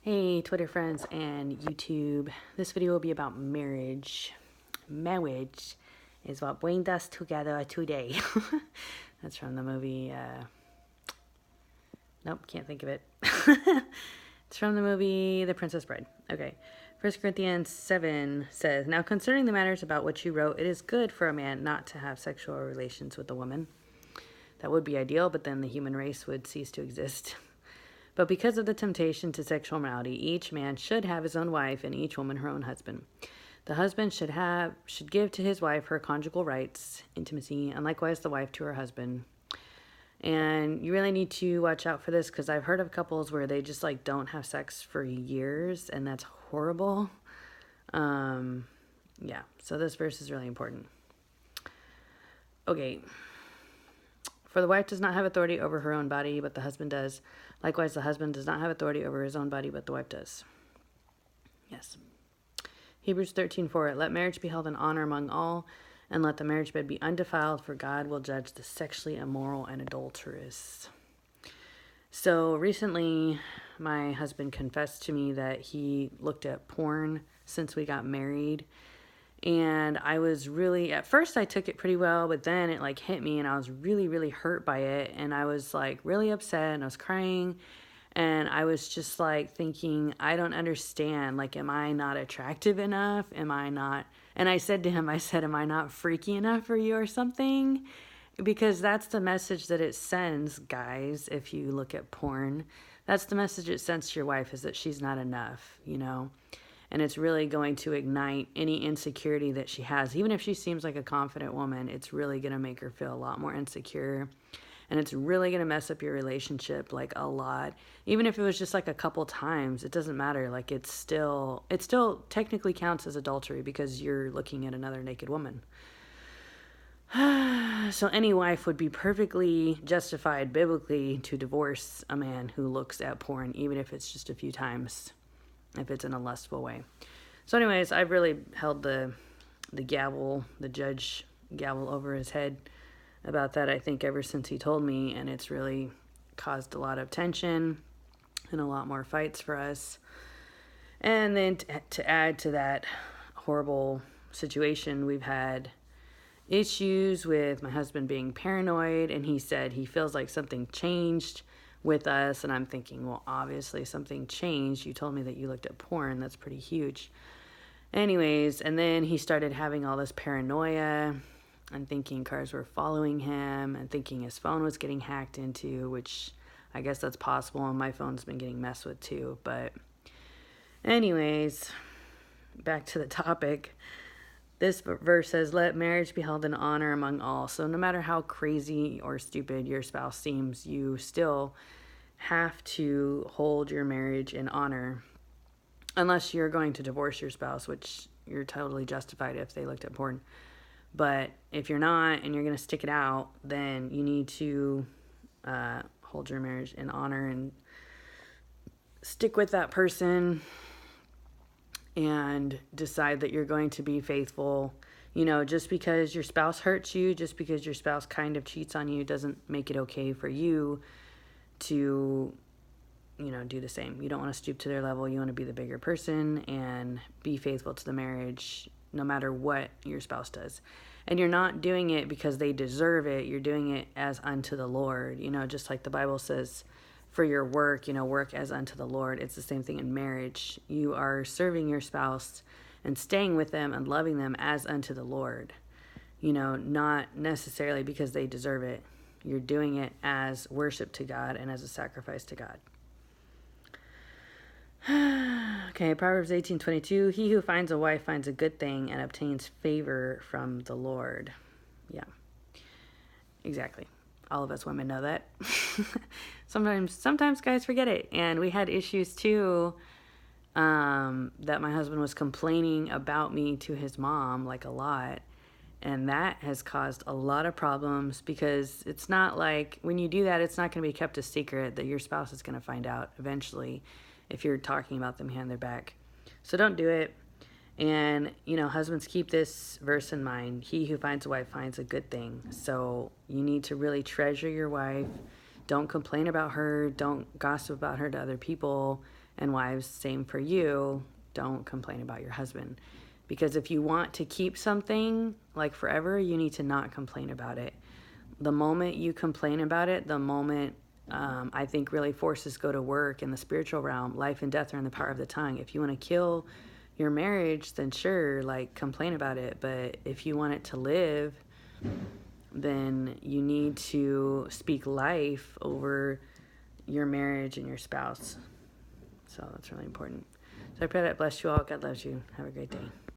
Hey, Twitter friends and YouTube. This video will be about marriage. Marriage is what brings us together today. That's from the movie, nope, can't think of it. It's from the movie The Princess Bride. Okay. 1 Corinthians 7 says, "Now concerning the matters about which you wrote, it is good for a man not to have sexual relations with a woman." That would be ideal, but then the human race would cease to exist. But because of the temptation to sexual immorality, each man should have his own wife and each woman her own husband. The husband should give to his wife her conjugal rights, intimacy, and likewise the wife to her husband. And you really need to watch out for this because I've heard of couples where they just don't have sex for years, and that's horrible. Yeah, so this verse is really important. Okay. For the wife does not have authority over her own body, but the husband does. Likewise, the husband does not have authority over his own body, but the wife does. Yes. Hebrews 13:4, "Let marriage be held in honor among all, and let the marriage bed be undefiled, for God will judge the sexually immoral and adulterous." So recently, my husband confessed to me that he looked at porn since we got married. And I was really, at first I took it pretty well, but then it hit me and I was really, really hurt by it. And I was really upset and I was crying. And I was just thinking, I don't understand. Am I not attractive enough? Am I not? And I said to him, am I not freaky enough for you or something? Because that's the message that it sends, guys, if you look at porn. That's the message it sends to your wife, is that she's not enough, And it's really going to ignite any insecurity that she has. Even if she seems like a confident woman, it's really going to make her feel a lot more insecure. And it's really going to mess up your relationship a lot. Even if it was just a couple times, it doesn't matter. It still technically counts as adultery because you're looking at another naked woman. So any wife would be perfectly justified biblically to divorce a man who looks at porn, even if it's just a few times, if it's in a lustful way. So anyways, I've really held the judge gavel over his head about that, I think, ever since he told me, and it's really caused a lot of tension and a lot more fights for us. And then to add to that horrible situation, we've had issues with my husband being paranoid, and he said he feels like something changed with us, and I'm thinking, well, obviously something changed. You told me that you looked at porn. That's pretty huge. Anyways, and then he started having all this paranoia and thinking cars were following him and thinking his phone was getting hacked into, which I guess that's possible, and my phone's been getting messed with too. But anyways, back to the topic. This verse says, "Let marriage be held in honor among all." So no matter how crazy or stupid your spouse seems, you still have to hold your marriage in honor. Unless you're going to divorce your spouse, which you're totally justified if they looked at porn. But if you're not and you're going to stick it out, then you need to hold your marriage in honor and stick with that person and decide that you're going to be faithful. Just because your spouse hurts you, just because your spouse kind of cheats on you, doesn't make it okay for you to, do the same. You don't want to stoop to their level. You want to be the bigger person and be faithful to the marriage no matter what your spouse does. And you're not doing it because they deserve it. You're doing it as unto the Lord. Just like the Bible says, for your work, work as unto the Lord. It's the same thing in marriage. You are serving your spouse and staying with them and loving them as unto the Lord. Not necessarily because they deserve it. You're doing it as worship to God and as a sacrifice to God. Okay, Proverbs 18:22, "He who finds a wife finds a good thing and obtains favor from the Lord." Yeah, exactly. All of us women know that. Sometimes guys forget it. And we had issues too, that my husband was complaining about me to his mom, a lot. And that has caused a lot of problems because it's not when you do that, it's not going to be kept a secret that your spouse is going to find out eventually if you're talking about them behind their back. So don't do it. And, husbands, keep this verse in mind. He who finds a wife finds a good thing. So you need to really treasure your wife. Don't complain about her. Don't gossip about her to other people. And wives, same for you. Don't complain about your husband. Because if you want to keep something like forever, you need to not complain about it. The moment you complain about it, the moment I think really forces go to work in the spiritual realm, life and death are in the power of the tongue. If you want to kill your marriage, then sure, like complain about it. But if you want it to live, then you need to speak life over your marriage and your spouse. So that's really important. So I pray that bless you all. God loves you. Have a great day.